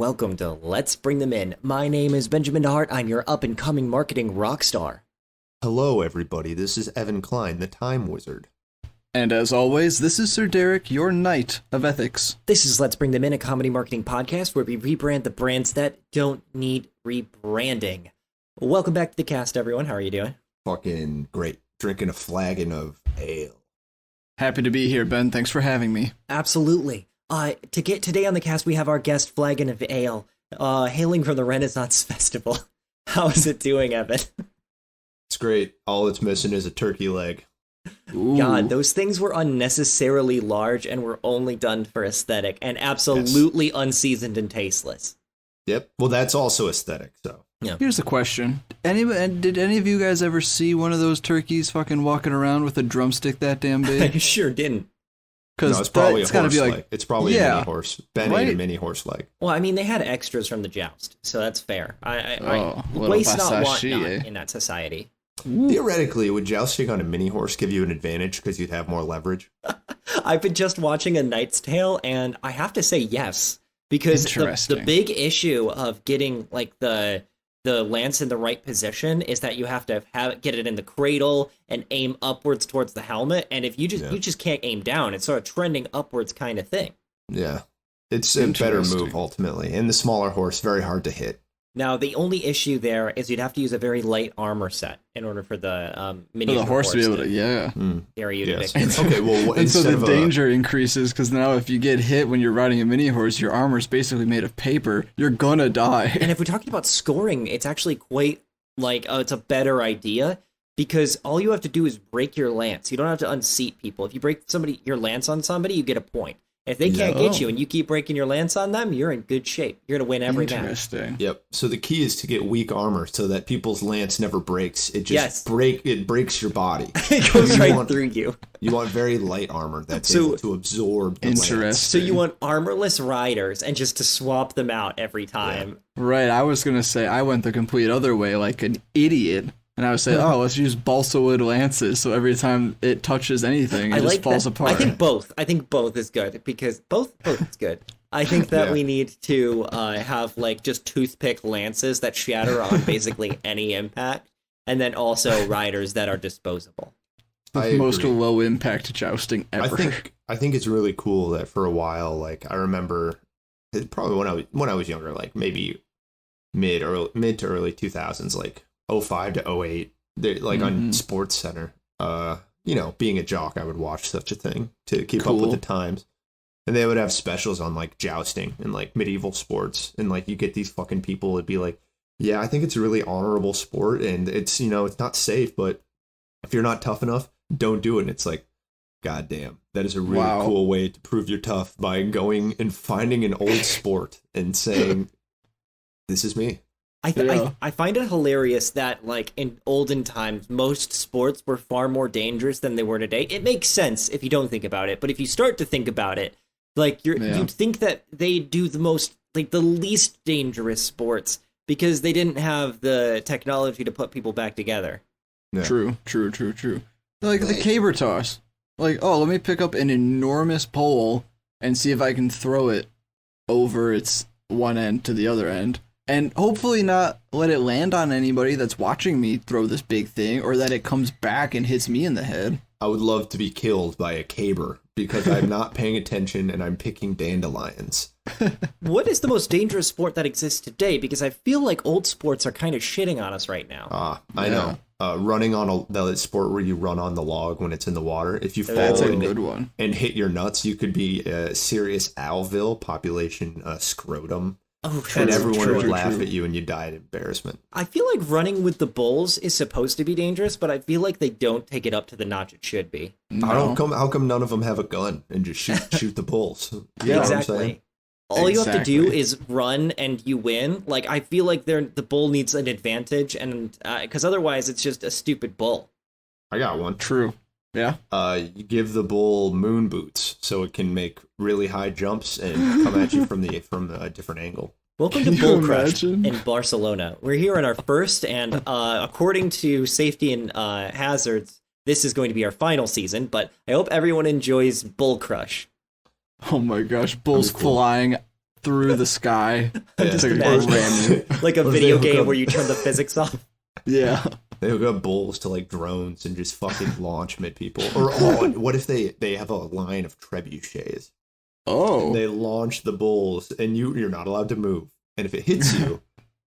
welcome to Let's Bring Them In. My name is Benjamin DeHart. I'm your up-and-coming marketing rock star. Hello, everybody. This is Evan Klein, the Time Wizard. And as always, this is Sir Derek, your Knight of Ethics. This is Let's Bring Them In, a comedy marketing podcast where we rebrand the brands that don't need rebranding. Welcome back to the cast, everyone. How are you doing? Fucking great. Drinking a flagon of ale. Happy to be here, Ben. Thanks for having me. Absolutely. Today on the cast, we have our guest, Flagon of Ale, hailing from the Renaissance Festival. How is it doing, Evan? It's great. All it's missing is a turkey leg. Ooh. God, those things were unnecessarily large and were only done for aesthetic and absolutely unseasoned and tasteless. Yep. Well, that's also aesthetic, so. Yeah. Here's the question. Did any of you guys ever see one of those turkeys fucking walking around with a drumstick that damn big? I sure didn't. No, it's probably a horse leg. Like, it's probably a mini horse. Ben ate a mini horse leg. Well, I mean, they had extras from the joust, so that's fair. I little waste not, want Versace, not in that society. Theoretically, would jousting on a mini horse give you an advantage because you'd have more leverage? I've been just watching A Knight's Tale, and I have to say yes, because the big issue of getting like the lance in the right position is that you have to get it in the cradle and aim upwards towards the helmet, and if you just can't aim down, it's sort of trending upwards kind of thing. Yeah, it's a better move ultimately, and the smaller horse very hard to hit. Now, the only issue there is you'd have to use a very light armor set in order for the miniature for the horse to be able to, carry you to victory. Okay, well, and so the danger increases because now if you get hit when you're riding a mini horse, your armor is basically made of paper. You're gonna die. And if we're talking about scoring, it's actually quite like it's a better idea because all you have to do is break your lance. You don't have to unseat people. If you break your lance on somebody, you get a point. If they can't get you and you keep breaking your lance on them, you're in good shape. You're going to win every match. Interesting. Yep. So the key is to get weak armor so that people's lance never breaks. It just breaks your body. It goes through you. You want very light armor that's able to absorb the lance. So you want armorless riders and just to swap them out every time. Yeah. Right. I was going to say I went the complete other way like an idiot. And I would say, let's use balsa wood lances, so every time it touches anything, it just falls apart. I think both is good, because both is good. I think that we need to have, like, just toothpick lances that shatter on basically any impact, and then also riders that are disposable. The most low-impact jousting ever. I think it's really cool that for a while, like, I remember, probably when I was younger, like, maybe mid to early 2000s, like, 05 to 08, on Sports Center, being a jock, I would watch such a thing to keep up with the times. And they would have specials on like jousting and like medieval sports. And like you get these fucking people would be like, yeah, I think it's a really honorable sport and it's, it's not safe, but if you're not tough enough, don't do it. And it's like, God damn, that is a really cool way to prove you're tough by going and finding an old sport and saying, this is me. I find it hilarious that, like, in olden times, most sports were far more dangerous than they were today. It makes sense if you don't think about it, but if you start to think about it, like, you'd think that they do the least dangerous sports because they didn't have the technology to put people back together. Yeah. True. Like the caber toss. Like, let me pick up an enormous pole and see if I can throw it over its one end to the other end. And hopefully not let it land on anybody that's watching me throw this big thing, or that it comes back and hits me in the head. I would love to be killed by a caber because I'm not paying attention and I'm picking dandelions. What is the most dangerous sport that exists today? Because I feel like old sports are kind of shitting on us right now. I know. Running on the sport where you run on the log when it's in the water. If you fall and hit your nuts, you could be a serious Alville population scrotum. Oh, true, and everyone would laugh at you and you die in embarrassment. I feel like running with the bulls is supposed to be dangerous, but I feel like they don't take it up to the notch it should be. No. How come none of them have a gun and just shoot the bulls? Yeah, exactly. All you have to do is run and you win. Like, I feel like the bull needs an advantage, and because otherwise it's just a stupid bull. I got one. True. Yeah. You give the bull moon boots so it can make really high jumps and come at you from a different angle. Welcome to Bull Crush in Barcelona. We're here on our first, and according to Safety and Hazards, this is going to be our final season, but I hope everyone enjoys Bull Crush. Oh my gosh, bulls flying through the sky Just to imagine ram you. like a Or video they hook game up- where you turn the physics off. Yeah. They hook up bulls to like drones and just fucking launch them at people. Or what if they have a line of trebuchets? Oh. They launch the bulls and you're not allowed to move. And if it hits you,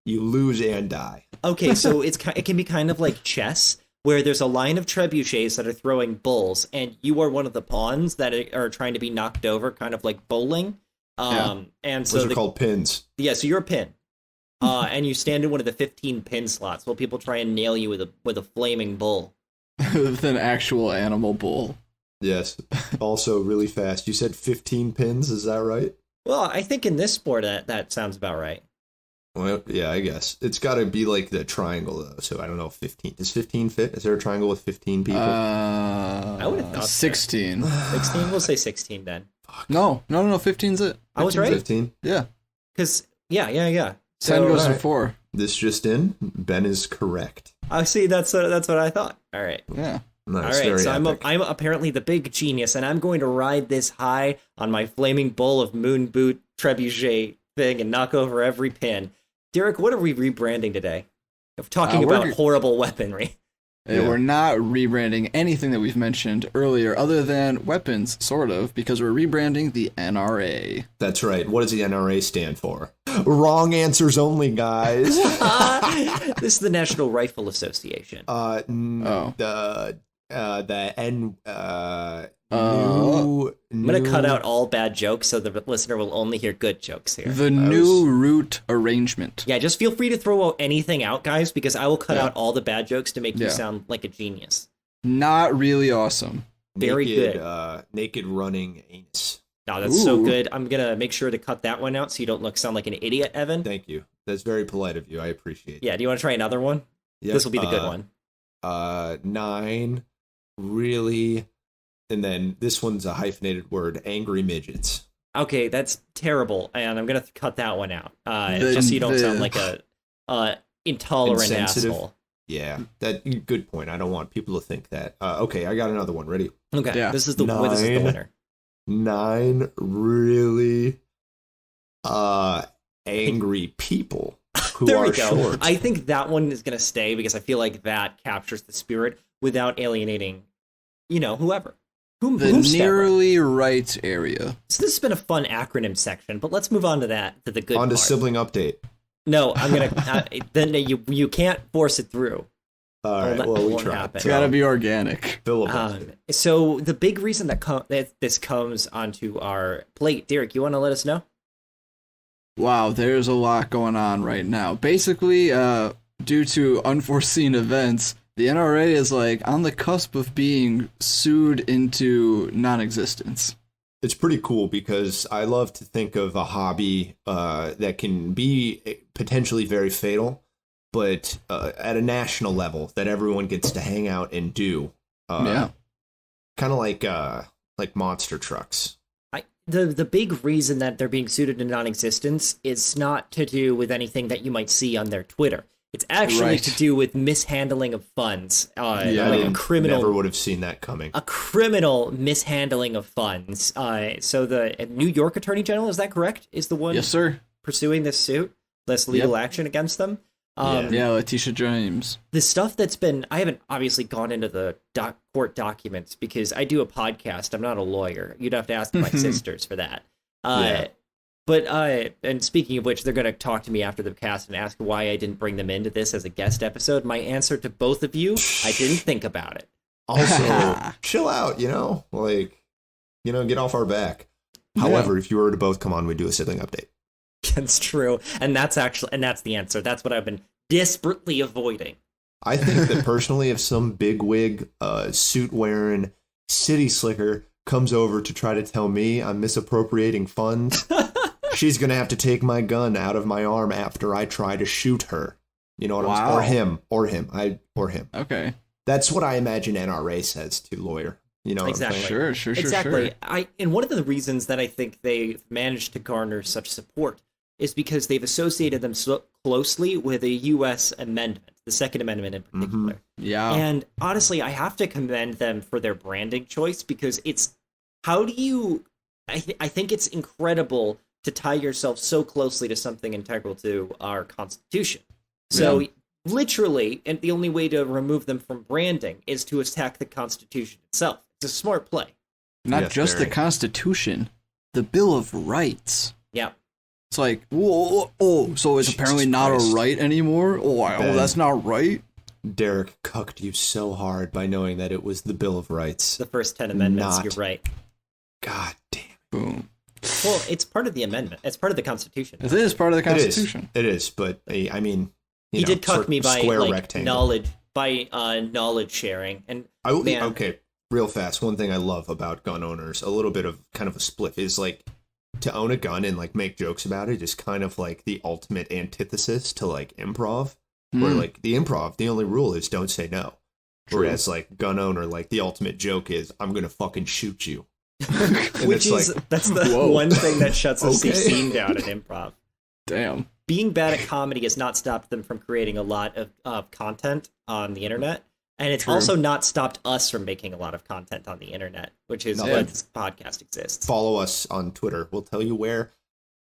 you lose and die. Okay, so it can be kind of like chess, where there's a line of trebuchets that are throwing bulls, and you are one of the pawns that are trying to be knocked over, kind of like bowling. And so Those are called pins. Yeah, so you're a pin. And you stand in one of the 15 pin slots while people try and nail you with a flaming bull. With an actual animal bull. Yes. Also, really fast. You said 15 pins, is that right? Well, I think in this sport that sounds about right. Well, yeah, I guess. It's got to be like the triangle, though. So I don't know, 15. Does 15 fit? Is there a triangle with 15 people? I would have thought 16. 16? We'll say 16 then. No, 15's it. I was right? 15? Yeah. Because, yeah. 10 So, goes alright. to 4. This just in, Ben is correct. I see, that's what I thought. All right. Yeah. Nice, All right, very so epic. I'm apparently the big genius, and I'm going to ride this high on my flaming bull of moon boot trebuchet thing and knock over every pin. Derek, what are we rebranding today? We're talking about horrible weaponry. Yeah. We're not rebranding anything that we've mentioned earlier, other than weapons, sort of, because we're rebranding the NRA. That's right. What does the NRA stand for? Wrong answers only, guys. This is the National Rifle Association. The N. I'm going to cut out all bad jokes so the listener will only hear good jokes here. The new route arrangement. Yeah, just feel free to throw anything out, guys, because I will cut out all the bad jokes to make you sound like a genius. Not really awesome. Very naked, good. Naked running anus. No, that's so good. I'm going to make sure to cut that one out so you don't sound like an idiot, Evan. Thank you. That's very polite of you. I appreciate it. Yeah, do you want to try another one? Yep. This will be the good one. 9, really, and then this one's a hyphenated word, angry midgets. Okay, that's terrible, and I'm going to cut that one out, just so you don't sound like a intolerant asshole. Yeah, good point. I don't want people to think that. Okay, I got another one. Ready? Okay, Yeah. this is the winner. 9 really angry people who There are we go. short. I think that one is going to stay because I feel like that captures the spirit without alienating, whoever. The nearly right area. So this has been a fun acronym section, but let's move on to the good On to part. sibling update. No, I'm gonna. Then you can't force it through. All right. that Well, we won't tried. happen. It's gotta be organic. Filibuster. So the big reason that this comes onto our plate, Derek, you want to let us know? Wow, there's a lot going on right now. Basically, due to unforeseen events, the NRA is on the cusp of being sued into non-existence. It's pretty cool because I love to think of a hobby that can be potentially very fatal, but at a national level that everyone gets to hang out and do. Kind of like monster trucks. The big reason that they're being sued into non-existence is not to do with anything that you might see on their Twitter. It's actually to do with mishandling of funds. A criminal. Never would have seen that coming. A criminal mishandling of funds. So the New York Attorney General, is that correct? Is the one Yes, sir. pursuing this suit, this legal action against them? Letitia James. The stuff that's been, I haven't obviously gone into the court documents because I do a podcast. I'm not a lawyer. You'd have to ask my sisters for that. But, and speaking of which, they're going to talk to me after the cast and ask why I didn't bring them into this as a guest episode. My answer to both of you, I didn't think about it. Also, chill out, get off our back. However, if you were to both come on, we'd do a sibling update. That's true. And that's the answer. That's what I've been desperately avoiding. I think that personally, if some bigwig, suit-wearing city slicker comes over to try to tell me I'm misappropriating funds, she's going to have to take my gun out of my arm after I try to shoot her. You know what I'm saying? Or him. Okay. That's what I imagine NRA says to lawyer. You know Exactly. what I'm saying? Sure. Exactly. And one of the reasons that I think they've managed to garner such support is because they've associated them so closely with a U.S. amendment, the Second Amendment in particular. Mm-hmm. Yeah. And honestly, I have to commend them for their branding choice because it's, I think it's incredible to tie yourself so closely to something integral to our Constitution. So literally, and the only way to remove them from branding is to attack the Constitution itself. It's a smart play. Not just the Constitution, the Bill of Rights. Yeah. It's like, so it's apparently not a right anymore? That's not right? Derek cucked you so hard by knowing that it was the Bill of Rights. The first 10 amendments, you're right. God damn. Boom. Well, it's part of the amendment. It's part of the Constitution. It is part of the Constitution. It is, but I mean, he did cuck me by knowledge sharing. And okay, real fast. One thing I love about gun owners, a little bit of kind of a split, is like to own a gun and like make jokes about it is kind of like the ultimate antithesis to like improv, where like the improv, the only rule is don't say no. True. Whereas like gun owner, like the ultimate joke is I'm gonna fucking shoot you. Which is like, that's the one thing that shuts a scene down in improv. Damn. Being bad at comedy has not stopped them from creating a lot of content on the internet. And it's also not stopped us from making a lot of content on the internet, which is why this podcast exists. Follow us on Twitter. We'll tell you where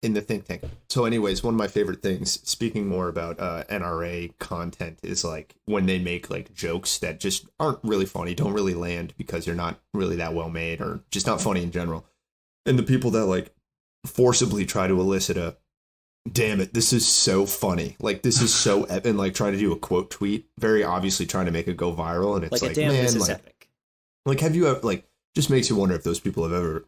in the think tank. So anyways, one of my favorite things, speaking more about NRA content, is like when they make like jokes that just aren't really funny, don't really land because they're not really that well made or just not funny in general. And the people that like forcibly try to elicit a damn it, this is so funny. Like, this is so epic. And, like, trying to do a quote tweet, very obviously trying to make it go viral. And it's like damn, man, this is like, epic. Like, have you ever, like, just makes you wonder if those people have ever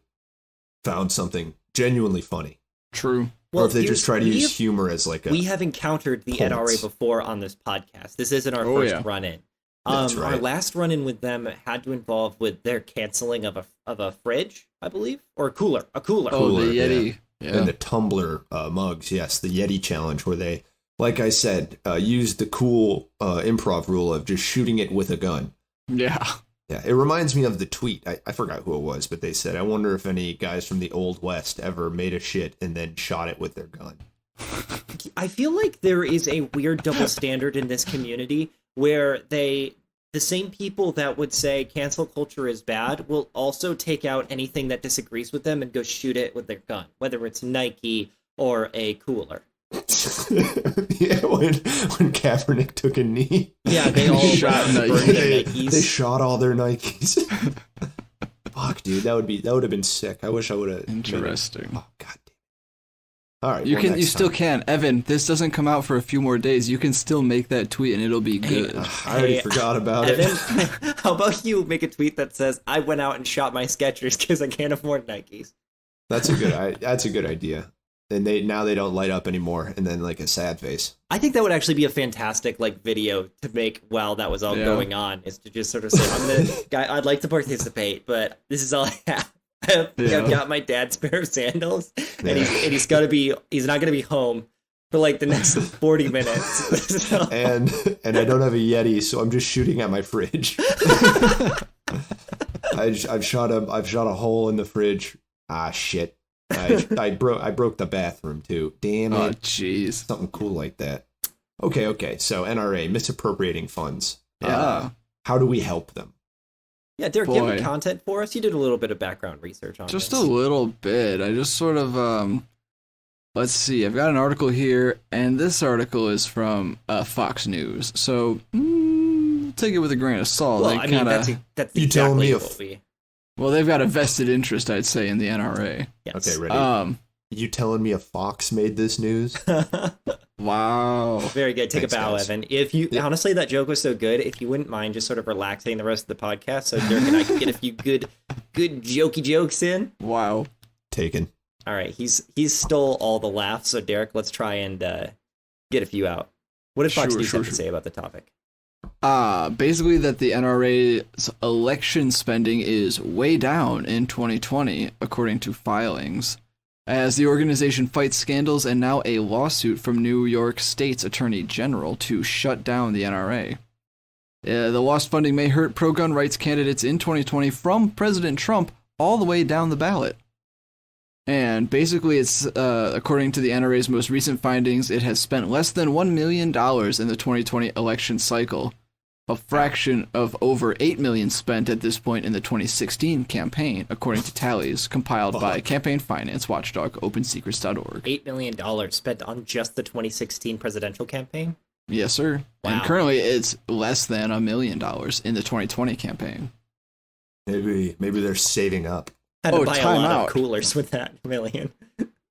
found something genuinely funny. True. Or if they just try to use humor as, like, we have encountered the NRA before on this podcast. This isn't our first run-in. That's right. Our last run-in with them had to involve with their canceling of a fridge, I believe, or a cooler. Oh, the Yeti. Yeah. And the tumbler mugs, yes, the Yeti challenge, where they, like I said, used the cool improv rule of just shooting it with a gun. Yeah. Yeah, it reminds me of the tweet. I forgot who it was, but they said, I wonder if any guys from the Old West ever made a shit and then shot it with their gun. I feel like there is a weird double standard in this community where the same people that would say cancel culture is bad will also take out anything that disagrees with them and go shoot it with their gun, whether it's Nike or a cooler. Yeah, when Kaepernick took a knee. Yeah, they all shot Nikes. They shot all their Nikes. Fuck, dude, that would have been sick. I wish I would have. Interesting. Oh, god damn. All right, you still can, Evan. This doesn't come out for a few more days. You can still make that tweet and it'll be good. I already forgot about Evan, it. How about you make a tweet that says, "I went out and shot my Skechers because I can't afford Nikes." That's a good idea. And they don't light up anymore, and then like a sad face. I think that would actually be a fantastic like video to make while that was all going on. Is to just sort of say, I'd like to participate, but this is all I have. I've got my dad's pair of sandals, and he's not gonna be home for like the next 40 minutes. So. And I don't have a Yeti, so I'm just shooting at my fridge. I've shot a hole in the fridge. Ah, shit. I broke the bathroom too. Damn it. Oh, jeez. Something cool like that. Okay. So NRA misappropriating funds. Yeah. How do we help them? Yeah, Derek, you have content for us? You did a little bit of background research on just this. A little bit. I just sort of, let's see. I've got an article here, and this article is from Fox News. So, take it with a grain of salt. Well, I mean, that's you telling me Well, they've got a vested interest, I'd say, in the NRA. Yes. Okay, ready? You telling me a Fox made this news? Wow. Very good. Take a bow, guys. Evan. If you honestly, that joke was so good. If you wouldn't mind just sort of relaxing the rest of the podcast, so Dirk and I can get a few good jokey jokes in. Wow. Taken. All right. He's stole all the laughs. So Derek, let's try and get a few out. What did Fox News have to say about the topic? Basically that the NRA's election spending is way down in 2020, according to filings, as the organization fights scandals and now a lawsuit from New York State's Attorney General to shut down the NRA. The lost funding may hurt pro-gun rights candidates in 2020 from President Trump all the way down the ballot. And basically, it's according to the NRA's most recent findings, it has spent less than $1 million in the 2020 election cycle. a fraction of over $8 million spent at this point in the 2016 campaign, according to tallies compiled by campaign finance watchdog OpenSecrets.org. $8 million spent on just the 2016 presidential campaign? Yes, sir. Wow. And currently it's less than $1 million in the 2020 campaign. Maybe they're saving up. Had to buy a lot out. of coolers with that million.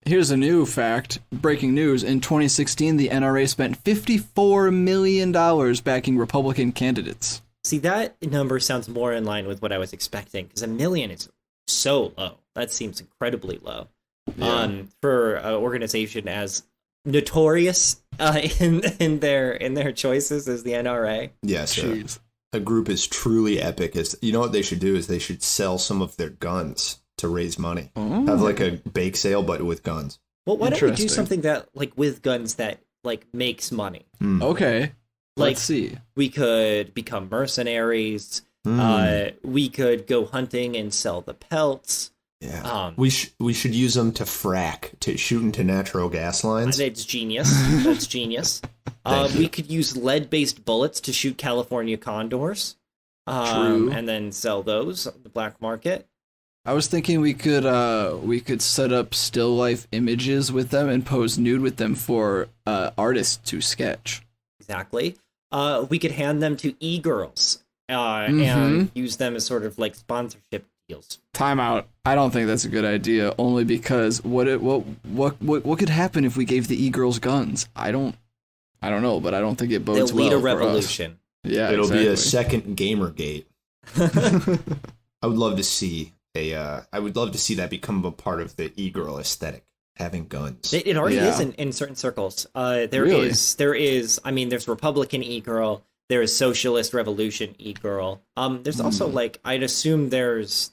Here's a new fact. Breaking news. In 2016, the NRA spent $54 million backing Republican candidates. See, that number sounds more in line with what I was expecting, because $1 million is so low. That seems incredibly low. Yeah. For an organization as notorious in their choices as the NRA. Yes, Jeez. a group as truly epic as, you know what they should do is they should sell some of their guns to raise money. Oh. Have like a bake sale, but with guns. Well, why don't we do Interesting. something that, like, with guns that, like, makes money? Okay. Like, Let's see. we could become mercenaries. We could go hunting and sell the pelts. Yeah. We should use them to frack, to shoot into natural gas lines. That's genius. That's genius. We could use lead-based bullets to shoot California condors. True. And then sell those on the black market. I was thinking we could set up still life images with them and pose nude with them for artists to sketch. Exactly. We could hand them to e-girls and use them as sort of like sponsorship deals. Time out. I don't think that's a good idea. Only because what could happen if we gave the e-girls guns? I don't know, but I don't think it bodes They'll lead well a revolution. For us. Yeah, It'll exactly. be a second Gamergate. I would love to see that become a part of the e-girl aesthetic. Having guns. It already is in certain circles. There is. I mean, there's Republican e-girl. There is Socialist Revolution e-girl. There's also, like, I'd assume there's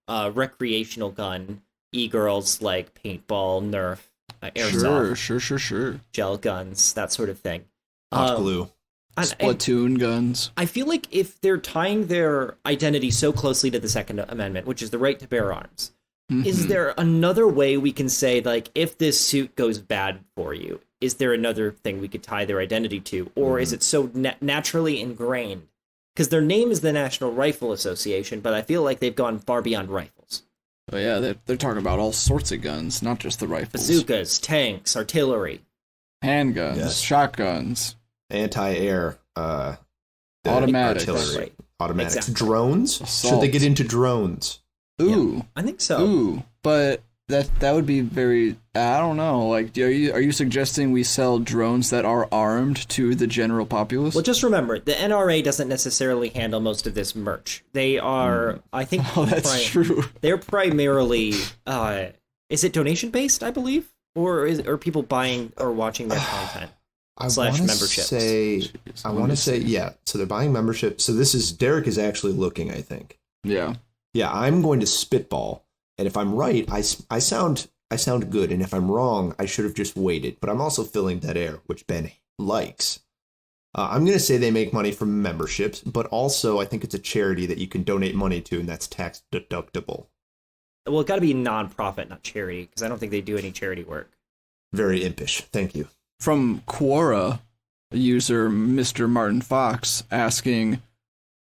recreational gun e-girls, like paintball, Nerf, airsoft, Sure. gel guns, that sort of thing. Hot glue. Splatoon guns. I feel like if they're tying their identity so closely to the Second Amendment, which is the right to bear arms, is there another way we can say, like, if this suit goes bad for you, is there another thing we could tie their identity to? Or is it so naturally ingrained? Because their name is the National Rifle Association, but I feel like they've gone far beyond rifles. Oh yeah, they're talking about all sorts of guns, not just the rifles. Bazookas, tanks, artillery. Handguns, shotguns. Anti-air Automatics. artillery. Right. Automatics. Exactly. Drones? Assault. Should they get into drones? Ooh. I think so. Ooh. But that would be very, I don't know, like, are you suggesting we sell drones that are armed to the general populace? Well, just remember, the NRA doesn't necessarily handle most of this merch. They are, I think... Oh, that's true. They're primarily, is it donation-based, I believe? Or are people buying or watching their content? Slash memberships. I want to say, yeah. So they're buying membership. So Derek is actually looking, I think. Yeah. Yeah, I'm going to spitball. And if I'm right, I sound good. And if I'm wrong, I should have just waited. But I'm also filling dead air, which Ben likes. I'm going to say they make money from memberships, but also I think it's a charity that you can donate money to, and that's tax deductible. Well, it got to be non-profit, not charity, because I don't think they do any charity work. Very impish. Thank you. From Quora, user Mr. Martin Fox asking,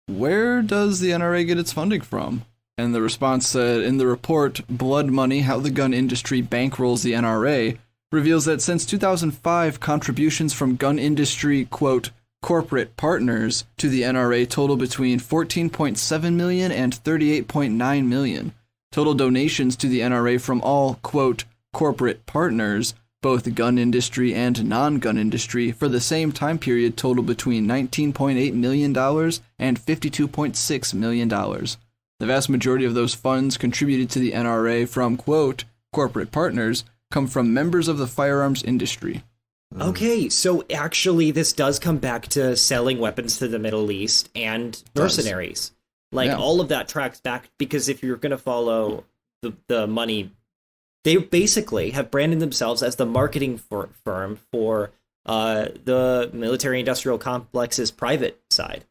where does the NRA get its funding from? And the response said, in the report, Blood Money, How the Gun Industry Bankrolls the NRA, reveals that since 2005, contributions from gun industry, quote, corporate partners to the NRA total between $14.7 million and $38.9 million. Total donations to the NRA from all, quote, corporate partners, both gun industry and non-gun industry, for the same time period total between $19.8 million and $52.6 million. The vast majority of those funds contributed to the NRA from, quote, corporate partners come from members of the firearms industry. Okay, so actually this does come back to selling weapons to the Middle East and mercenaries. All of that tracks back, because if you're going to follow the money, they basically have branded themselves as the marketing firm for the military-industrial complex's private side.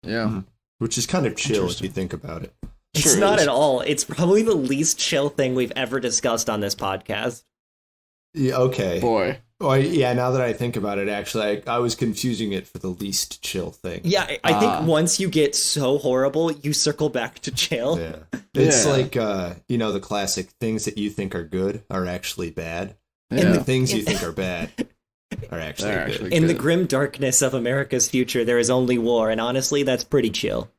Yeah. Which is kind of chill if you think about it. It's not at all. It's probably the least chill thing we've ever discussed on this podcast. Yeah, okay. Boy. Oh, yeah, now that I think about it, actually, I was confusing it for the least chill thing. Yeah, I think once you get so horrible, you circle back to chill. Yeah. It's like, the classic things that you think are good are actually bad. Yeah. And the things you think are bad are actually good. In the grim darkness of America's future, there is only war, and honestly, that's pretty chill.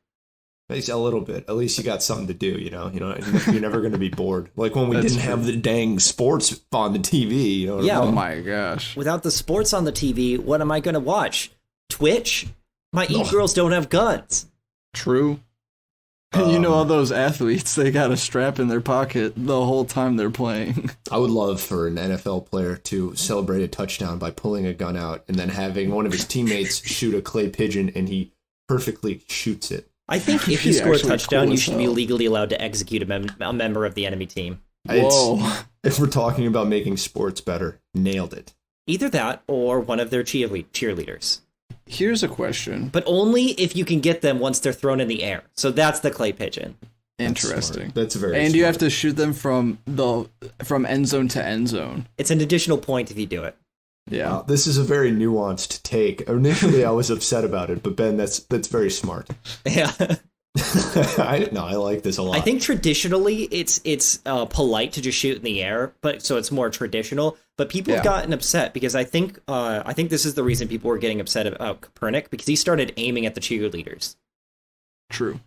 A little bit. At least you got something to do, you're never going to be bored. Like when we didn't have the dang sports on the TV. Oh my gosh. Without the sports on the TV, what am I going to watch? Twitch? My e-girls don't have guns. True. And all those athletes, they got a strap in their pocket the whole time they're playing. I would love for an NFL player to celebrate a touchdown by pulling a gun out and then having one of his teammates shoot a clay pigeon and he perfectly shoots it. I think if you score a touchdown, you should be legally allowed to execute a member of the enemy team. Whoa. If we're talking about making sports better, nailed it. Either that or one of their cheerleaders. Here's a question. But only if you can get them once they're thrown in the air. So that's the clay pigeon. Interesting. That's very And smart. you have to shoot them from end zone to end zone. It's an additional point if you do it. Yeah. Wow, this is a very nuanced take. Initially, I was upset about it, but Ben, that's very smart. Yeah. I like this a lot. I think traditionally it's polite to just shoot in the air, but so it's more traditional. But people have gotten upset because I think this is the reason people were getting upset about Copernic, because he started aiming at the cheerleaders. True.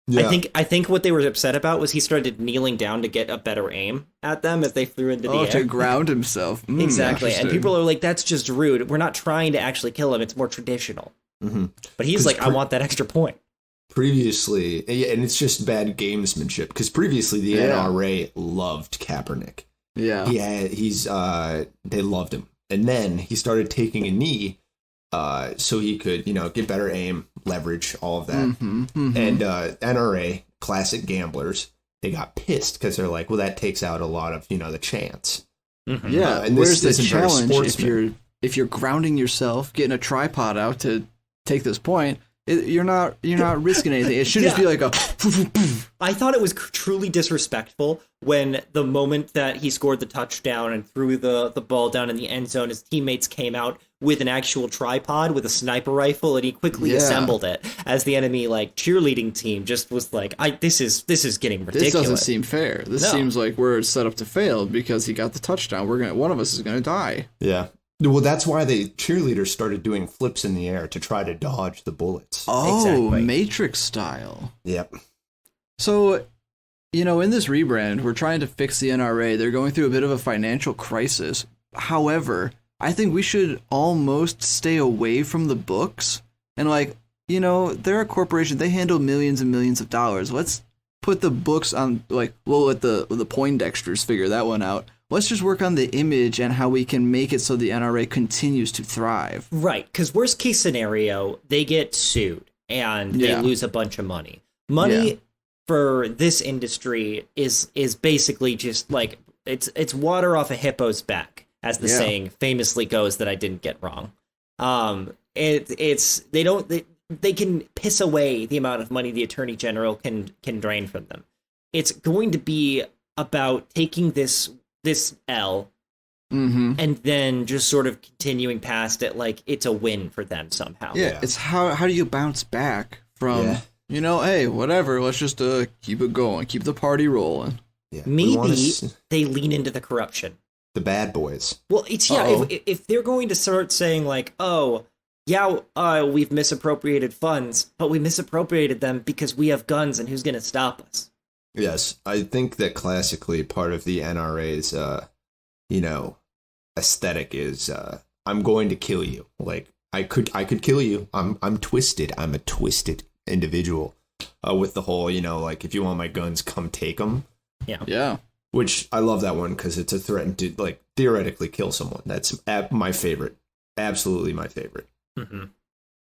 Yeah. I think what they were upset about was he started kneeling down to get a better aim at them as they flew into the air. To ground himself. Exactly. And people are like, that's just rude. We're not trying to actually kill him. It's more traditional. Mm-hmm. But he's like, I want that extra point. Previously, and it's just bad gamesmanship, because previously the NRA loved Kaepernick. Yeah. They loved him. And then he started taking a knee so he could, get better aim, leverage, all of that. And NRA, classic gamblers, they got pissed because they're like, well, that takes out a lot of, the chance. Mm-hmm. Yeah, and where's the challenge if you're grounding yourself, getting a tripod out to take this point? You're not risking anything. It should just be like a. I thought it was truly disrespectful when the moment that he scored the touchdown and threw the ball down in the end zone, his teammates came out with an actual tripod with a sniper rifle, and he quickly assembled it as the enemy cheerleading team just was like, this is getting ridiculous. This doesn't seem fair. This seems like we're set up to fail because he got the touchdown. One of us is gonna die. Yeah. Well, that's why the cheerleaders started doing flips in the air to try to dodge the bullets. Oh, exactly. Matrix style. Yep. So, in this rebrand, we're trying to fix the NRA. They're going through a bit of a financial crisis. However, I think we should almost stay away from the books. And they're a corporation. They handle millions and millions of dollars. Let's put the books on, we'll let the Poindexters figure that one out. Let's just work on the image and how we can make it so the NRA continues to thrive. Right, because worst case scenario, they get sued and they lose a bunch of money. Money for this industry is basically just it's water off a hippo's back, as the saying famously goes that I didn't get wrong. They can piss away the amount of money the Attorney General can drain from them. It's going to be about taking this L and then just sort of continuing past it like it's a win for them somehow. Yeah, it's how do you bounce back from, hey, whatever, let's just keep it going, keep the party rolling. Yeah. Maybe they lean into the corruption. The bad boys. Well, it's if they're going to start saying we've misappropriated funds, but we misappropriated them because we have guns and who's going to stop us? Yes, I think that classically part of the NRA's, aesthetic is, I'm going to kill you. I could kill you. I'm twisted. I'm a twisted individual. With the whole, if you want my guns, come take them. Yeah. Yeah. Which I love that one because it's a threat to theoretically kill someone. That's my favorite. Absolutely my favorite. Mm-hmm.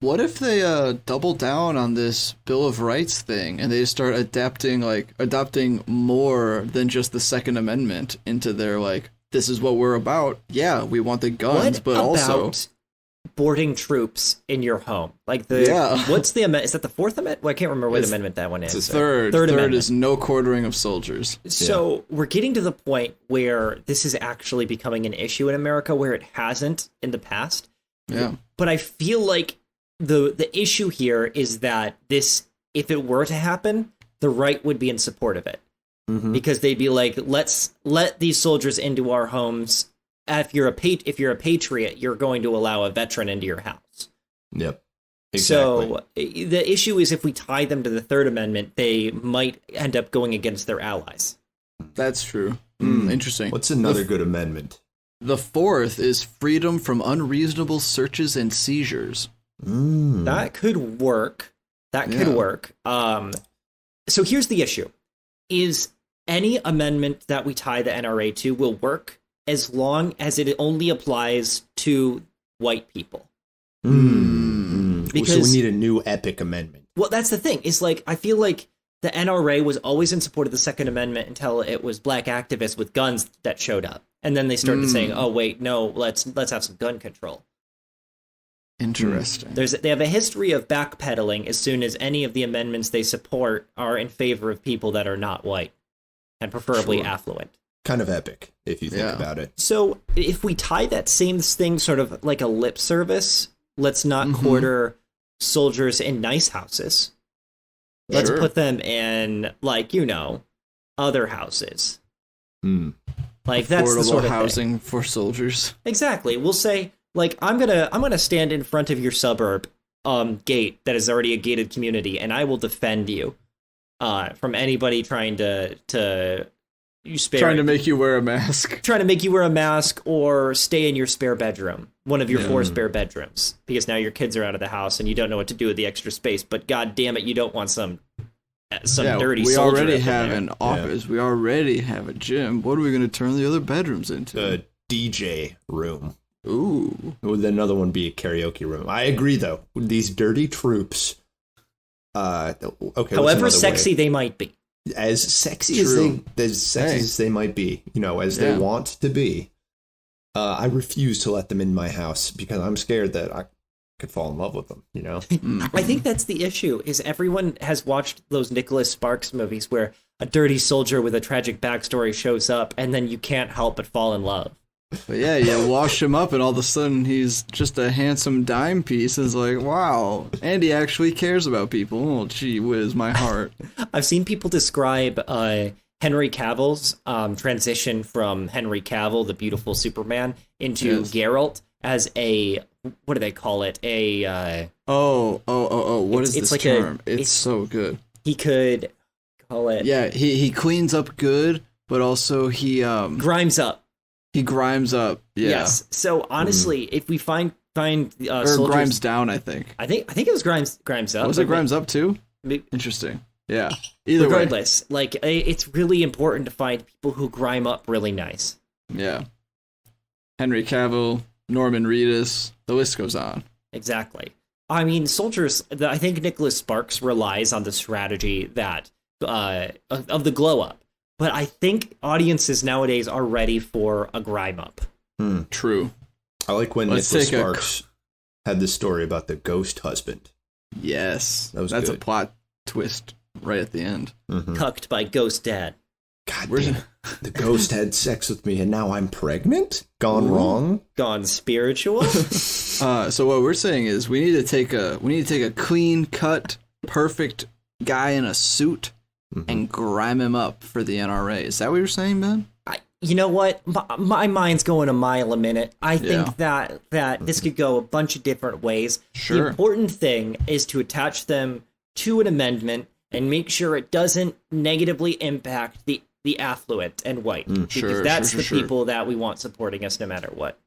What if they double down on this Bill of Rights thing and they start adopting more than just the Second Amendment into their this is what we're about. Yeah, we want the guns, but also boarding troops in your home. Like what's the amendment? Is that the Fourth Amendment? Well, I can't remember what amendment that one is. It's the third. Third is no quartering of soldiers. So we're getting to the point where this is actually becoming an issue in America, where it hasn't in the past. Yeah. But I feel like the issue here is that this, if it were to happen, the right would be in support of it. Mm-hmm. Because they'd be like, let's let these soldiers into our homes. If you're a patriot, you're going to allow a veteran into your house. Yep. Exactly. So the issue is, if we tie them to the Third Amendment, they might end up going against their allies. That's true. Interesting. What's another good amendment? The fourth is freedom from unreasonable searches and seizures. That could work. So here's the issue. Is any amendment that we tie the NRA to will work as long as it only applies to white people. Because so we need a new epic amendment. Well, that's the thing. Is like, I feel like the NRA was always in support of the Second Amendment until it was black activists with guns that showed up. And then they started saying, oh, wait, no, let's have some gun control. Interesting. They have a history of backpedaling as soon as any of the amendments they support are in favor of people that are not white and preferably affluent. Kind of epic, if you think about it. So if we tie that same thing sort of like a lip service, let's not quarter soldiers in nice houses. Let's put them in, like, other houses. Like, that's the sort of housing thing. For soldiers. Exactly. We'll say, like, I'm gonna stand in front of your suburb gate that is already a gated community, and I will defend you from anybody trying to make you wear a mask. Trying to make you wear a mask or stay in your spare bedroom, one of your 4 spare bedrooms, because now your kids are out of the house and you don't know what to do with the extra space. But god damn it, you don't want some dirty. We soldier already have an office. We already have a gym. What are we going to turn the other bedrooms into? The DJ room. Ooh. Would another one be a karaoke room? I agree, though. These dirty troops. Okay. However sexy they might be. As sexy as they might be, as they want to be, I refuse to let them in my house because I'm scared that I could fall in love with them, I think that's the issue, is everyone has watched those Nicholas Sparks movies where a dirty soldier with a tragic backstory shows up and then you can't help but fall in love. But yeah, you wash him up and all of a sudden he's just a handsome dime piece. It's like, wow, Andy actually cares about people. Oh, gee whiz, my heart. I've seen people describe Henry Cavill's transition from Henry Cavill, the beautiful Superman, into Geralt as a, what do they call it? What is this term? It's so good. He could call it... Yeah, he cleans up good, but also he... grinds up. He grimes up. Yeah. Yes. So honestly, if we find or soldiers, grimes down, I think it was grimes up. Was it grimes up too? Interesting. Yeah. Either regardless, like, it's really important to find people who grime up really nice. Yeah. Henry Cavill, Norman Reedus, the list goes on. Exactly. I mean, soldiers. I think Nicholas Sparks relies on the strategy that of the glow up. But I think audiences nowadays are ready for a grime up. True. I like when Nicholas Sparks had this story about the ghost husband. Yes. That's a plot twist right at the end. Cucked by ghost dad. God damn. The ghost had sex with me and now I'm pregnant? Gone wrong? Gone spiritual? So what we're saying is we need to take a clean cut, perfect guy in a suit and grime him up for the NRA. Is that what you're saying, Ben? You know what? My mind's going a mile a minute. I think that this could go a bunch of different ways. Sure. The important thing is to attach them to an amendment and make sure it doesn't negatively impact the affluent and white. Because that's the people that we want supporting us no matter what.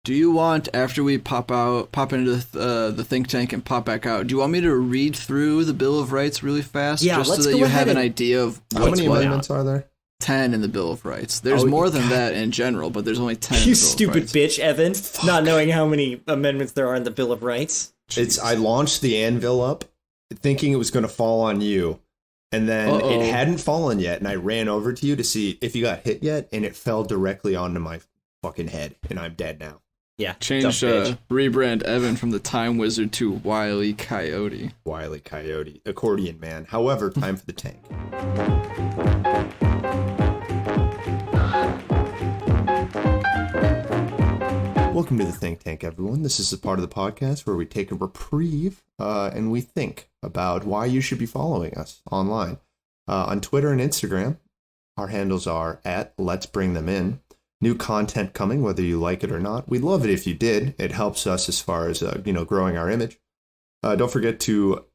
Do you want, after we pop into the think tank and pop back out, do you want me to read through the Bill of Rights really fast? Yeah, just so that you have an idea of how many amendments are there? 10 in the Bill of Rights. There's more than that in general, but there's only 10 in the Bill You stupid bitch, Evan. Fuck. Not knowing how many amendments there are in the Bill of Rights. I launched the anvil up thinking it was going to fall on you. And then it hadn't fallen yet, and I ran over to you to see if you got hit yet, and it fell directly onto my fucking head, and I'm dead now. Yeah. Change, rebrand Evan from the Time Wizard to Wile E. Coyote. Wile E. Coyote, accordion man. However, time for the tank. Welcome to the Think Tank, everyone. This is a part of the podcast where we take a reprieve and we think about why you should be following us online. On Twitter and Instagram, our handles are at Let's Bring Them In. New content coming, whether you like it or not. We'd love it if you did. It helps us as far as growing our image. Don't forget to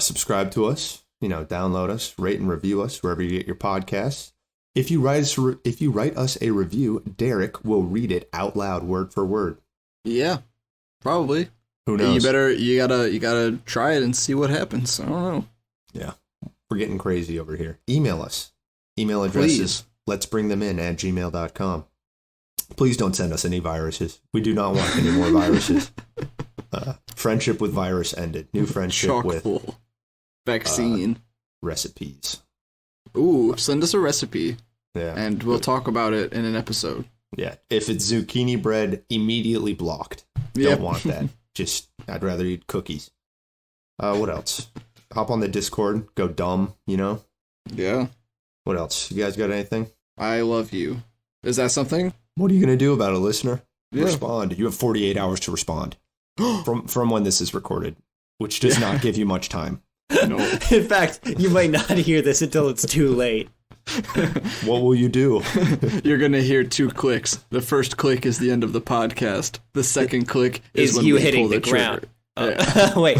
subscribe to us. Download us, rate and review us wherever you get your podcasts. If you write us a review, Derek will read it out loud, word for word. Yeah, probably. Who knows? You gotta try it and see what happens. I don't know. Yeah, we're getting crazy over here. Email us. Email address is letsbringthemin@gmail.com. Please don't send us any viruses. We do not want any more viruses. Friendship with virus ended. New friendship with vaccine recipes. Ooh, send us a recipe. Yeah, and we'll talk about it in an episode. Yeah, if it's zucchini bread, immediately blocked. Don't want that. I'd rather eat cookies. What else? Hop on the Discord. Go dumb. Yeah. What else? You guys got anything? I love you. Is that something? What are you going to do about it, listener? Yeah. Respond. You have 48 hours to respond from when this is recorded, which does not give you much time. No. In fact, you might not hear this until it's too late. What will you do? You're going to hear 2 clicks. The first click is the end of the podcast. The second click is when you we hitting pull the trigger. ground. Wait.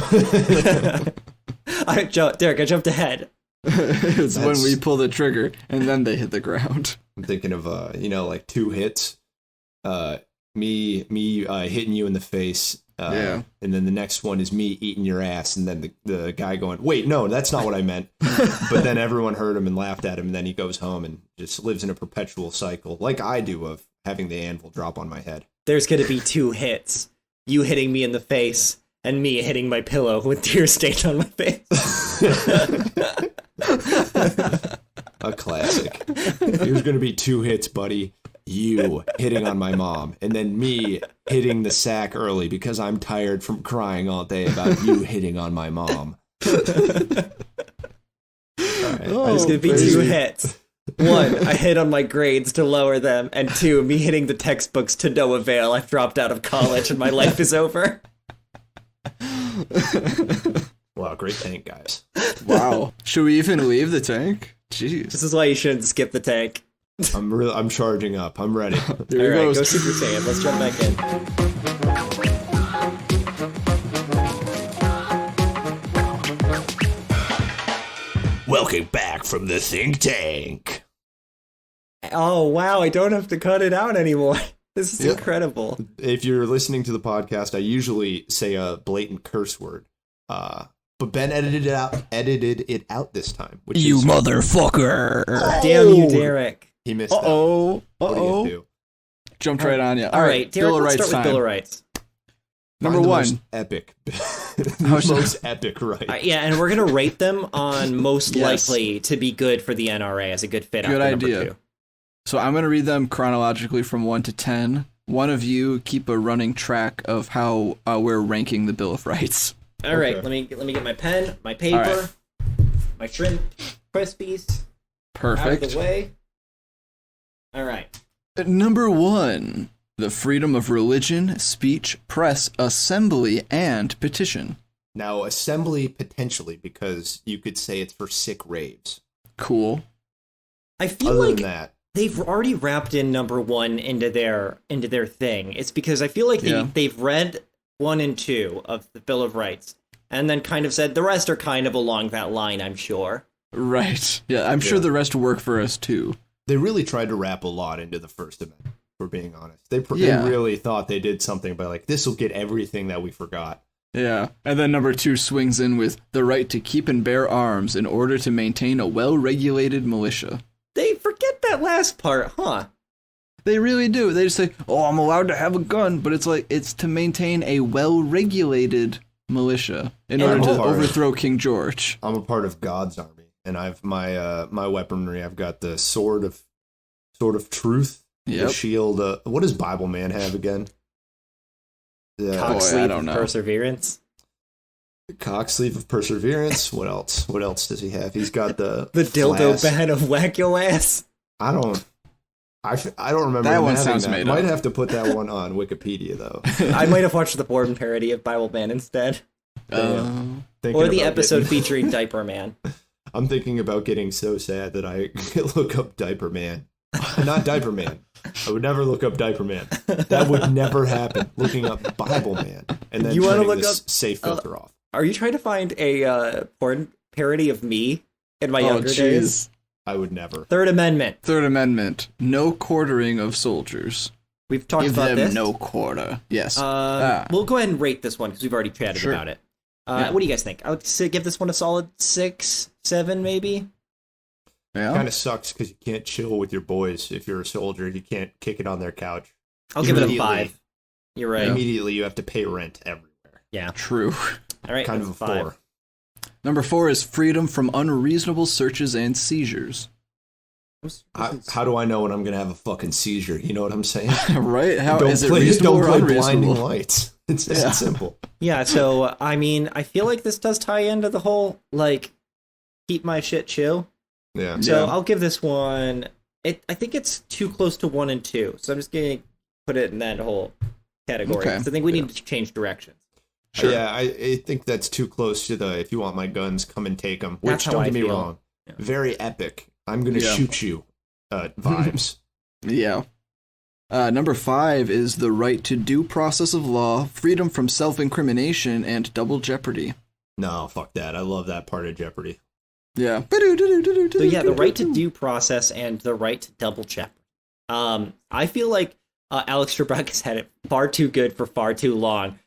Derek, I jumped ahead. It's when we pull the trigger and then they hit the ground. I'm thinking of like 2 hits. Me hitting you in the face. And then the next one is me eating your ass, and then the guy going, wait, no, that's not what I meant. But then everyone heard him and laughed at him, and then he goes home and just lives in a perpetual cycle, like I do, of having the anvil drop on my head. There's going to be 2 hits. You hitting me in the face, and me hitting my pillow with tear stains on my face. A classic. There's going to be 2 hits, buddy. You hitting on my mom, and then me hitting the sack early because I'm tired from crying all day about you hitting on my mom. All right. There's going to be 2 hits. 1, I hit on my grades to lower them, and 2, me hitting the textbooks to no avail. I've dropped out of college and my life is over. Wow, great tank, guys. Wow. Should we even leave the tank? Jeez. This is why you shouldn't skip the tank. I'm charging up. I'm ready. Here we go. Go Super Saiyan. Let's jump back in. Welcome back from the think tank. Oh, wow. I don't have to cut it out anymore. This is incredible. If you're listening to the podcast, I usually say a blatant curse word. But Ben edited it out this time. You motherfucker. Oh. Damn you, Derek. He missed Uh-oh. What are you going to do? Jumped right on you. All right, Derek, let's start with Bill of Rights. Number 1. Most epic. Most epic right. Yeah, and we're going to rate them on most likely to be good for the NRA as a good fit. Good idea. Number 2. So I'm going to read them chronologically from 1 to 10. One of you keep a running track of how we're ranking the Bill of Rights. All right, let me get my pen, my paper, my shrimp crispies. Perfect. Out of the way. All right. Number 1, the freedom of religion, speech, press, assembly, and petition. Now, assembly potentially, because you could say it's for sick raves. Cool. I feel Other like than that, they've already wrapped in number 1 into their thing. It's because I feel like they've read 1 and 2 of the Bill of Rights and then kind of said the rest are kind of along that line, I'm sure. Right. Yeah, I'm sure the rest work for us too. They really tried to wrap a lot into the First Amendment, for being honest. They really thought they did something by like, this will get everything that we forgot. Yeah. And then number 2 swings in with the right to keep and bear arms in order to maintain a well-regulated militia. They forget that last part, huh? They really do. They just say, oh, I'm allowed to have a gun, but it's like, it's to maintain a well-regulated militia in order to overthrow King George. I'm a part of God's army, and I've my weaponry. I've got the sword of truth. Yep. The shield. What does Bible Man have again? Cock Boy, sleeve I don't of know. perseverance. Cock sleeve of perseverance. What else? What else does he have? He's got the dildo flask. ban of whack your ass. I don't remember That him one having sounds that. made Might up. have to put that one on Wikipedia though. I might have watched the porn parody of Bible Man instead, Thinking or the about episode getting- featuring Diaper Man. I'm thinking about getting so sad that I look up Diaper Man. Not Diaper Man. I would never look up Diaper Man. That would never happen. Looking up Bible Man and then You wanna turning look this up, safe filter off. Are you trying to find a porn parody of me in my younger days? I would never. Third Amendment. Third Amendment. No quartering of soldiers. We've talked Give about them this. no quarter. Yes. We'll go ahead and rate this one because we've already chatted Sure. about it. Yeah. What do you guys think? I would say give this one a solid 6, 7, maybe. Yeah. Kind of sucks because you can't chill with your boys if you're a soldier. You can't kick it on their couch. I'll give it a Immediately. 5. You're right. Immediately, you have to pay rent everywhere. Yeah. True. All right. Kind of a 5. 4. Number 4 is freedom from unreasonable searches and seizures. How do I know when I'm gonna have a fucking seizure? You know what I'm saying? Right? How don't is it play, reasonable don't or play unreasonable? blinding lights. It's Yeah. simple. Yeah. So I mean, I feel like this does tie into the whole like keep my shit chill. Yeah. So Yeah. I'll give this one. I think it's too close to 1 and 2. So I'm just gonna put it in that whole category. Okay. 'Cause I think we need to change directions. Sure. Yeah, I think that's too close to the if you want my guns, come and take them. Which, That's how don't I get me feel. wrong, Yeah. very epic. I'm going to Yeah. shoot you vibes. Yeah. Number 5 is the right to due process of law, freedom from self-incrimination, and double jeopardy. No, fuck that. I love that part of Jeopardy. Yeah. So yeah, the right to due process and the right to double check. I feel like Alex Trebek has had it far too good for far too long,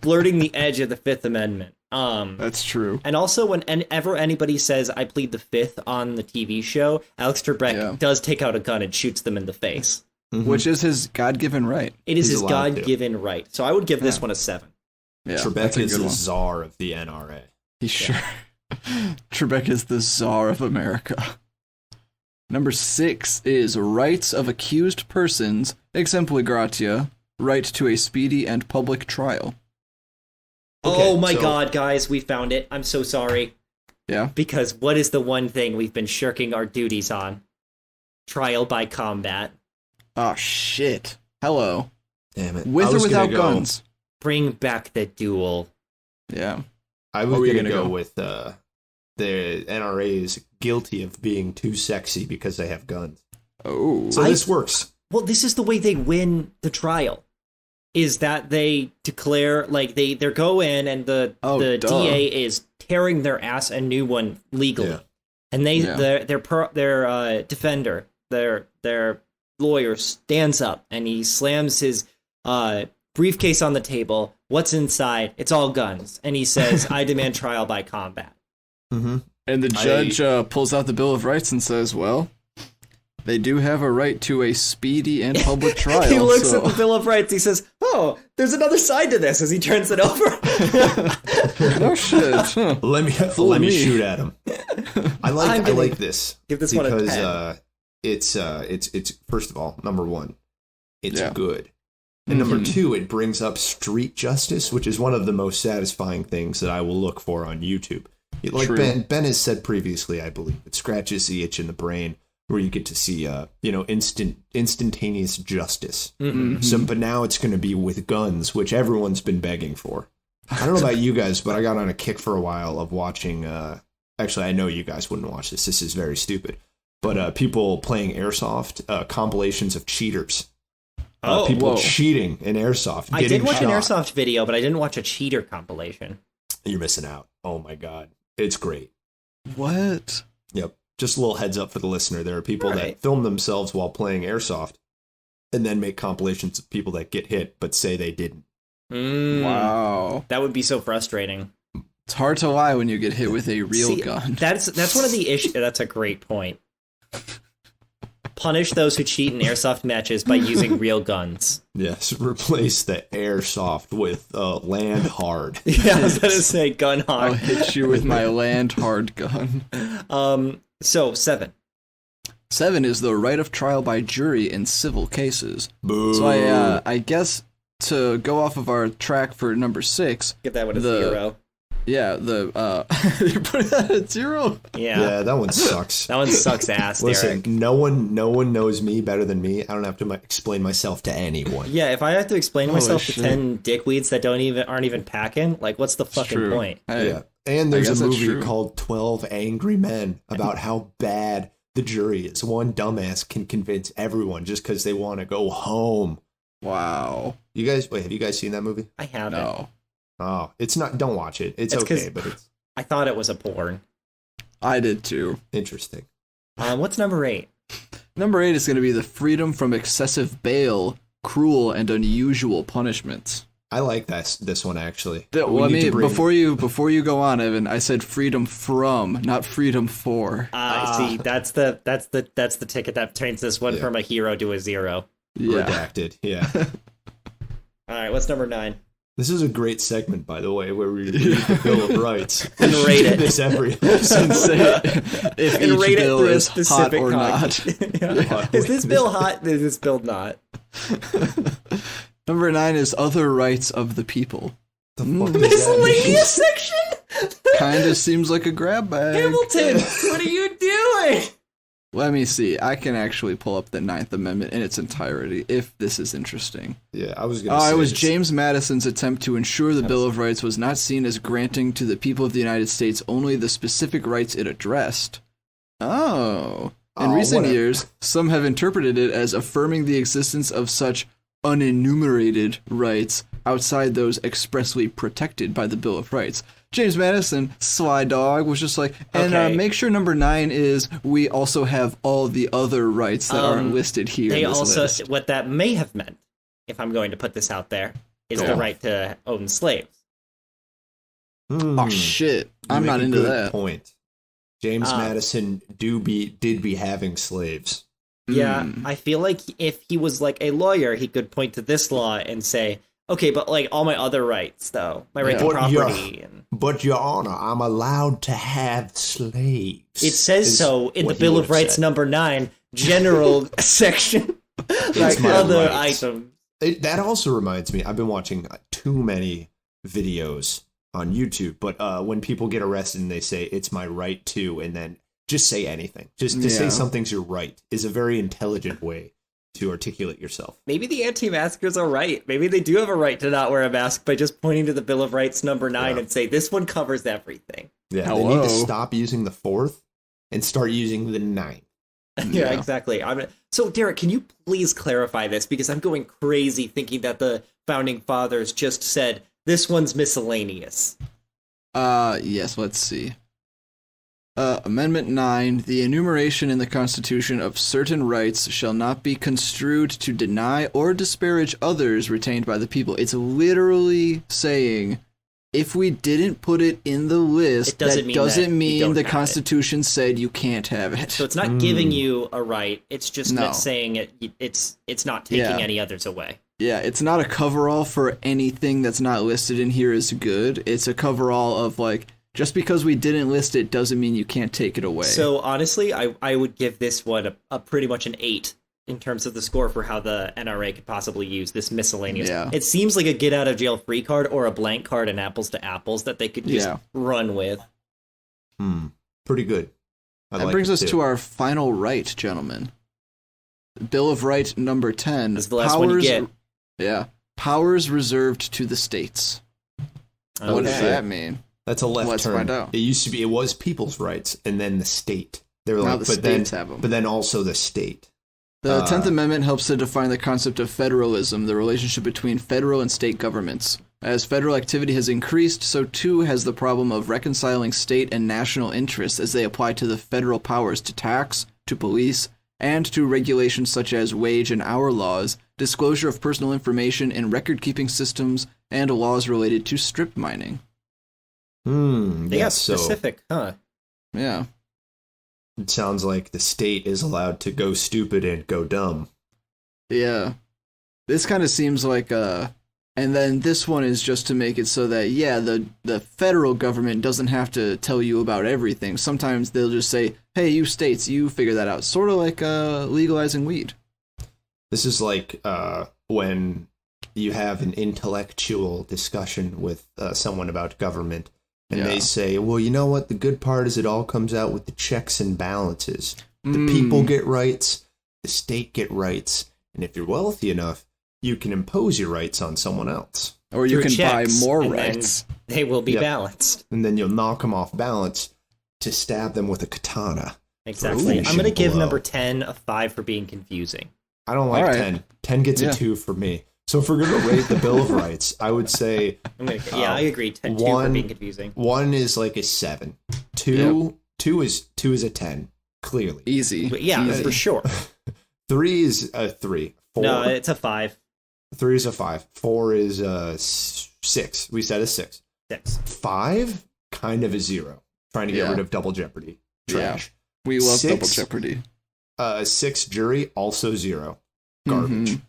blurting the edge of the Fifth Amendment. That's true. And also, whenever anybody says "I plead the Fifth" on the TV show, Alex Trebek does take out a gun and shoots them in the face, Which is his God-given right. It is He's his allowed to. God-given right. So I would give this one a 7. Yeah, Trebek that's a is good the one. czar of the NRA. He's sure. Trebek is the czar of America. Number 6 is rights of accused persons, exempli gratia, right to a speedy and public trial. Okay, oh my so- God, guys, we found it. I'm so sorry. Yeah. Because what is the one thing we've been shirking our duties on? Trial by combat. Oh, shit. Hello. Damn it. With I or was without gonna go- guns? Bring back the duel. Yeah. I Where was were you going to gonna go go? with the NRA is guilty of being too sexy because they have guns. Oh. So this works. Well, this is the way they win the trial. Is that they declare, like, they go in and the duh. DA is tearing their ass a new one legally. Yeah. And Yeah. their defender, their lawyer stands up and he slams his briefcase on the table. What's inside? It's all guns. And he says, I demand trial by combat. Mm-hmm. And the judge pulls out the Bill of Rights and says, well, they do have a right to a speedy and public trial. He looks so. at the Bill of Rights. He says, oh, there's another side to this as he turns it over. No shit. Huh. Let Fool me me. shoot at him. I I'm like gonna this give this one a because 10. it's first of all, number one, it's Yeah. good. And number Mhm. 2, it brings up street justice, which is one of the most satisfying things that I will look for on YouTube. Like True. Ben has said previously, I believe, it scratches the itch in the brain where you get to see instantaneous justice. Mhm. So, but now it's going to be with guns, which everyone's been begging for. I don't know about you guys, but I got on a kick for a while of watching. Actually, I know you guys wouldn't watch this. This is very stupid. But people playing airsoft, compilations of cheaters. People whoa. cheating in airsoft. I did getting watch an shot. airsoft video, but I didn't watch a cheater compilation. You're missing out. Oh my god, it's great. What? Yep. Just a little heads up for the listener. There are people All that right. film themselves while playing airsoft, and then make compilations of people that get hit but say they didn't. Wow. That would be so frustrating. It's hard to lie when you get hit with a real See, gun. That's one of the issues. That's a great point. Punish those who cheat in airsoft matches by using real guns. Yes, replace the airsoft with land hard. Yeah, I was gonna say gun I'll hard. hit you with my land hard gun. So 7. 7 is the right of trial by jury in civil cases. Boo. So I guess to go off of our track for number 6. Get that one at 0. Yeah, you put that at 0? Yeah, that one sucks. That one sucks ass, Listen, Derek. no one knows me better than me. I don't have to explain myself to anyone. Yeah, if I have to explain myself to 10 dickweeds that aren't even packing, like, what's the fucking point? Hey, yeah, and there's a movie true. called 12 Angry Men about how bad the jury is. One dumbass can convince everyone just because they want to go home. Wow. Have you guys seen that movie? I haven't. No. Oh, it's not. Don't watch it. It's okay, but it's. I thought it was a porn. I did too. Interesting. What's number 8? Number 8 is going to be the freedom from excessive bail, cruel and unusual punishments. I like this one actually. Before you go on, Evan, I said freedom from, not freedom for. See, that's the ticket that turns this one from a hero to a 0. Yeah. Redacted. Yeah. All right, what's number 9? This is a great segment, by the way, where we read the Bill of Rights and rate it. This every and say if and each rate bill it is hot or not. Is this bill hot? Is this bill not? Number 9 is other rights of the people. The fuck miscellaneous section. Kind of seems like a grab bag. Hamilton, what are you doing? Let me see. I can actually pull up the 9th Amendment in its entirety, if this is interesting. Yeah, I was going to say. It was James Madison's attempt to ensure the Bill of Rights was not seen as granting to the people of the United States only the specific rights it addressed. In recent years, some have interpreted it as affirming the existence of such unenumerated rights outside those expressly protected by the Bill of Rights. James Madison, sly dog, was just like, and make sure number 9 is we also have all the other rights that aren't listed here. They in this also, list. what that may have meant, if I'm going to put this out there, is the right to own slaves. Oh shit! I'm not into that. Point. James Madison did be having slaves. Yeah, I feel like if he was like a lawyer, he could point to this law and say, okay, but like all my other rights, though, my right to property. But Your Honor, I'm allowed to have slaves. It says so in the Bill of Rights number 9, general section, like other items. That also reminds me, I've been watching too many videos on YouTube, but when people get arrested and they say, it's my right to, and then just say anything. Just to say something's your right is a very intelligent way to articulate yourself. Maybe the anti-maskers are right. Maybe they do have a right to not wear a mask by just pointing to the Bill of Rights number 9 and say, this one covers everything. Yeah, They need to stop using the 4th and start using the 9th. Yeah, exactly. So, Derek, can you please clarify this? Because I'm going crazy thinking that the Founding Fathers just said, this one's miscellaneous. Yes, let's see. Amendment 9, the enumeration in the Constitution of certain rights shall not be construed to deny or disparage others retained by the people. It's literally saying, if we didn't put it in the list, that doesn't mean the Constitution said you can't have it. So it's not giving you a right, it's just not saying it's not taking any others away. Yeah, it's not a coverall for anything that's not listed in here is good. It's a coverall of like, just because we didn't list it doesn't mean you can't take it away. So honestly, I would give this one a pretty much an 8 in terms of the score for how the NRA could possibly use this miscellaneous. Yeah. It seems like a get out of jail free card or a blank card in Apples to Apples that they could just run with. Pretty good. That brings us to our final right, gentlemen. Bill of Rights number 10. That's the last one you get. Yeah. Powers reserved to the states. Okay. What does that mean? That's a left turn. Find out. It was people's rights and then the state. They were now the states have them. But then also the state. The 10th Amendment helps to define the concept of federalism, the relationship between federal and state governments. As federal activity has increased, so too has the problem of reconciling state and national interests as they apply to the federal powers to tax, to police, and to regulations such as wage and hour laws, disclosure of personal information in record-keeping systems, and laws related to strip mining. They got specific, huh? Yeah. It sounds like the state is allowed to go stupid and go dumb. Yeah. This kind of seems like and then this one is just to make it so that, the federal government doesn't have to tell you about everything. Sometimes they'll just say, hey, you states, you figure that out. Sort of like legalizing weed. This is like when you have an intellectual discussion with someone about government, and they say, well, you know what? The good part is it all comes out with the checks and balances. The people get rights, the state get rights, and if you're wealthy enough, you can impose your rights on someone else. Or you can buy more rights. They will be balanced. And then you'll knock them off balance to stab them with a katana. Exactly. I'm going to give number 10 a 5 for being confusing. I don't like 10. 10 gets a 2 for me. So if we're going to rate the Bill of Rights, I would say... I agree. 2 for being confusing. 1 is like a 7. 2 is a 10, clearly. Easy. For sure. 3 is a 3. 4, no, it's a 5. 3 is a 5. 4 is a 6. We said a 6. 6. 5, kind of a 0. Trying to get rid of Double Jeopardy. Trash. Yeah. We love 6, Double Jeopardy. 6, jury, also 0. Garbage.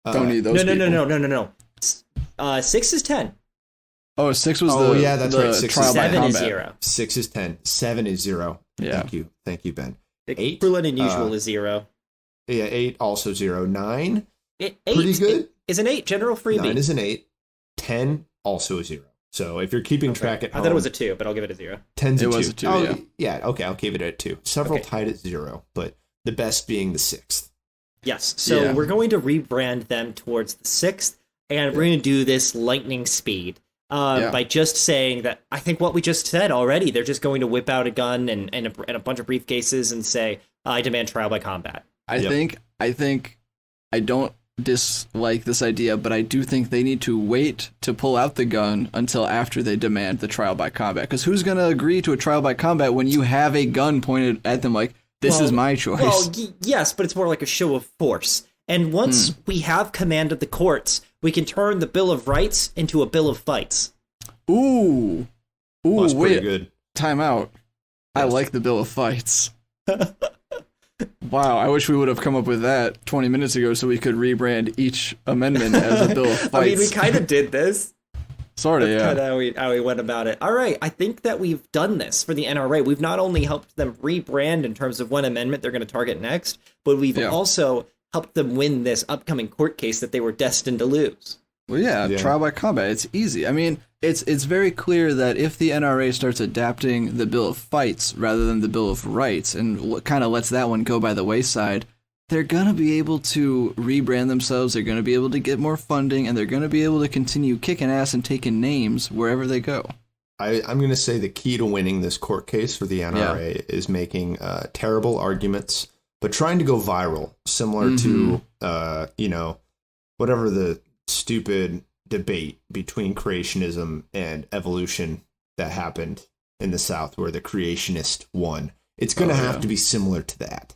Don't need those No. 6 is 10. Oh, 6 was the that's right. 6 trial by 7 combat. is 0. 6 is 10. 7 is 0. Yeah. Thank you, Ben. 8, cruel and unusual is 0. Yeah, 8 also 0. 9, 8 pretty good. Is an 8, general freebie. 9 is an 8. 10, also a 0. So if you're keeping track at home... I thought it was a 2, but I'll give it a 0. 10's a 2. It was a 2, yeah, okay, I'll keep it at 2. Several tied at 0, but the best being the 6th. Yes, so we're going to rebrand them towards the 6th, and we're going to do this lightning speed by just saying that I think what we just said already, they're just going to whip out a gun and a bunch of briefcases and say, I demand trial by combat. I think I don't dislike this idea, but I do think they need to wait to pull out the gun until after they demand the trial by combat. Because who's going to agree to a trial by combat when you have a gun pointed at them like, this is my choice? Well, yes, but it's more like a show of force. And once we have command of the courts, we can turn the Bill of Rights into a Bill of Fights. Ooh, That's wait, pretty good. Time out. I like the Bill of Fights. Wow, I wish we would have come up with that 20 minutes ago so we could rebrand each amendment as a Bill of Fights. I mean, we kind of did this. Sort of, yeah. That's kind of how we went about it. All right, I think that we've done this for the NRA. We've not only helped them rebrand in terms of what amendment they're going to target next, but we've also helped them win this upcoming court case that they were destined to lose. Well, yeah, trial by combat, it's easy. I mean, it's very clear that if the NRA starts adapting the Bill of Fights rather than the Bill of Rights and kind of lets that one go by the wayside, they're going to be able to rebrand themselves, they're going to be able to get more funding, and they're going to be able to continue kicking ass and taking names wherever they go. I'm going to say the key to winning this court case for the NRA is making terrible arguments, but trying to go viral, similar to, whatever the stupid debate between creationism and evolution that happened in the South where the creationist won. It's going to have to be similar to that.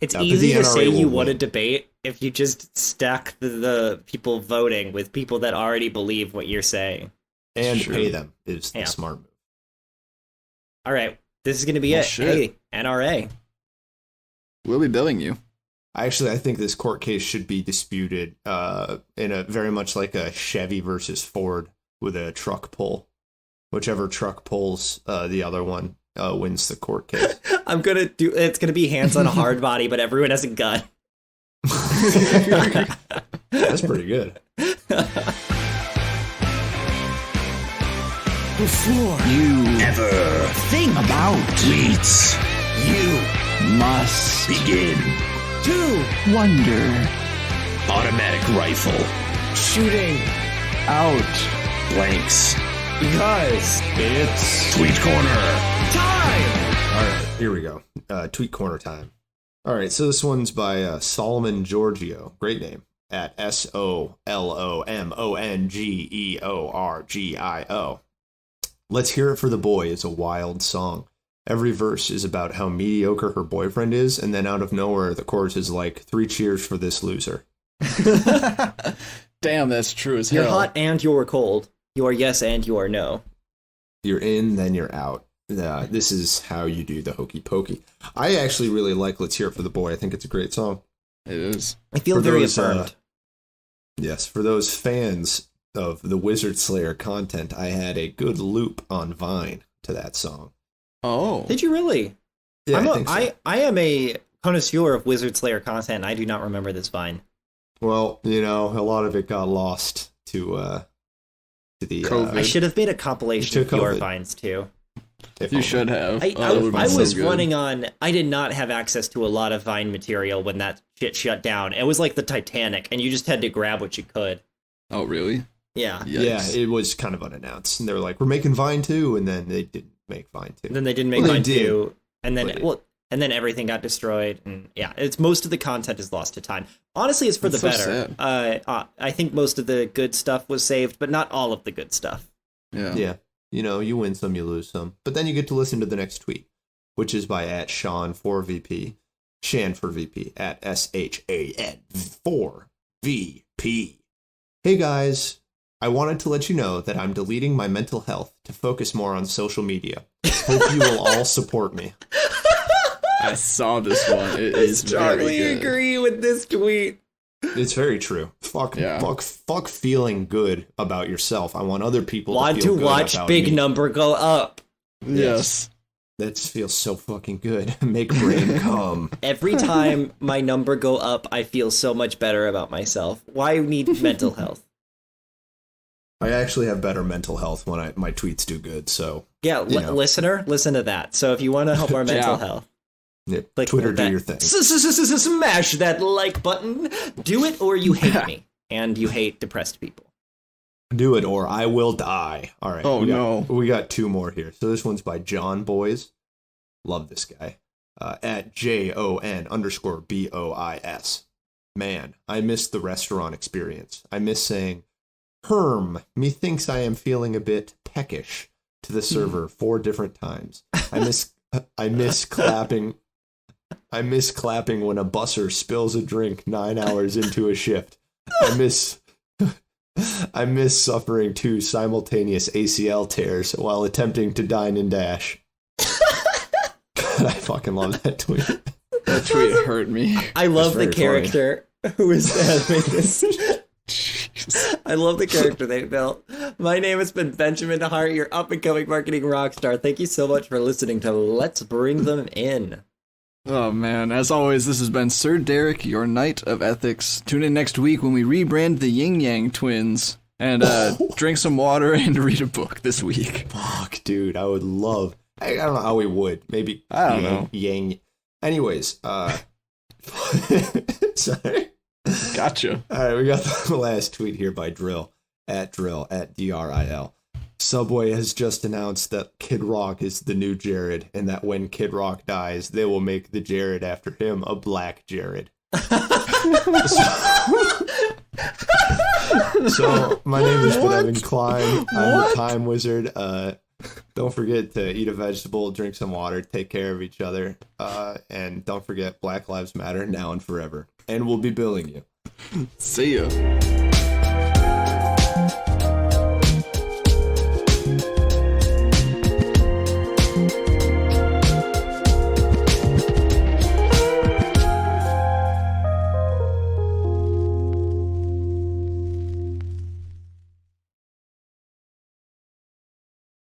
It's easy to say you want a debate if you just stack the people voting with people that already believe what you're saying. And pay them is the smart move. All right, this is going to be it. Shit. Hey, NRA. We'll be billing you. I think this court case should be disputed in a very much like a Chevy versus Ford with a truck pull. Whichever truck pulls the other one wins the court case. It's gonna be hands on a hard body, but everyone has a gun. That's pretty good. Before you ever think about tweets, you must begin to wonder. Automatic rifle. Shooting out blanks. Because it's Tweet Corner time! All right, here we go. Tweet Corner time. All right, so this one's by Solomon Giorgio. Great name. At SOLOMONGEORGIO. Let's Hear It for the Boy is a wild song. Every verse is about how mediocre her boyfriend is, and then out of nowhere, the chorus is like, 3 cheers for this loser. Damn, that's true as hell. You're hot and you're cold. You are yes and you are no. You're in, then you're out. This is how you do the hokey pokey. I actually really like Let's Hear It for the Boy. I think it's a great song. It is. I feel very affirmed. Yes, for those fans of the Wizard Slayer content, I had a good loop on Vine to that song. Oh. Did you really? Yeah, I think so. I am a connoisseur of Wizard Slayer content, and I do not remember this Vine. Well, a lot of it got lost to the COVID. I should have made a compilation of your COVID. vines too. You should have. I That would've been so was good. running on. I did not have access to a lot of Vine material when that shit shut down. It was like the Titanic, and you just had to grab what you could. Oh, really? Yeah. Yeah, Yikes. it was kind of unannounced, and they were like, "We're making Vine 2," and then they didn't make Vine 2. And then they didn't make Well, they Vine did, 2, and then but and then everything got destroyed. And yeah, it's most of the content is lost to time. Honestly, it's for That's the so better. I think most of the good stuff was saved, but not all of the good stuff. Yeah. You win some, you lose some, but then you get to listen to the next tweet, which is by @Sean4VP, Shan for VP @SHAN4VP. Hey guys, I wanted to let you know that I'm deleting my mental health to focus more on social media. Hope you will all support me. I saw this one. It is very good. agree with this tweet. It's very true. Fuck feeling good about yourself. I want other people Want to to feel good watch about big me. number go up. Yes. That feels so fucking good. Make brain come. Every time my number go up, I feel so much better about myself. Why need mental health? I actually have better mental health when my tweets do good. So Yeah, listener, listen to that. So if you want to help our mental health, yeah, click Twitter, that. do your thing. Smash that like button. Do it or you hate me. And you hate depressed people. Do it or I will die. All right. Oh, no. We got two more here. So this one's by John Boys. Love this guy. @JON_BOIS. Man, I miss the restaurant experience. I miss saying, Herm, methinks I am feeling a bit peckish to the server 4 different times. I miss clapping. I miss clapping when a busser spills a drink 9 hours into a shift. I miss suffering 2 simultaneous ACL tears while attempting to dine and dash. God, I fucking love that tweet. That tweet hurt me. I love the very character who is made this. I love the character they built. My name has been Benjamin Hart, your up-and-coming marketing rock star. Thank you so much for listening to Let's Bring Them In. Oh, man. As always, this has been Sir Derek, your Knight of Ethics. Tune in next week when we rebrand the Yin Yang twins and drink some water and read a book this week. Fuck, dude, I would love... I don't know how we would. Maybe... I don't know. Yang... Anyways, sorry. Gotcha. All right, we got the last tweet here by Drill @DRIL. Subway has just announced that Kid Rock is the new Jared, and that when Kid Rock dies, they will make the Jared after him a black Jared. So, my name is Evan Klein. I'm the Time Wizard. Don't forget to eat a vegetable, drink some water, take care of each other, and don't forget Black Lives Matter now and forever. And we'll be billing you. See ya.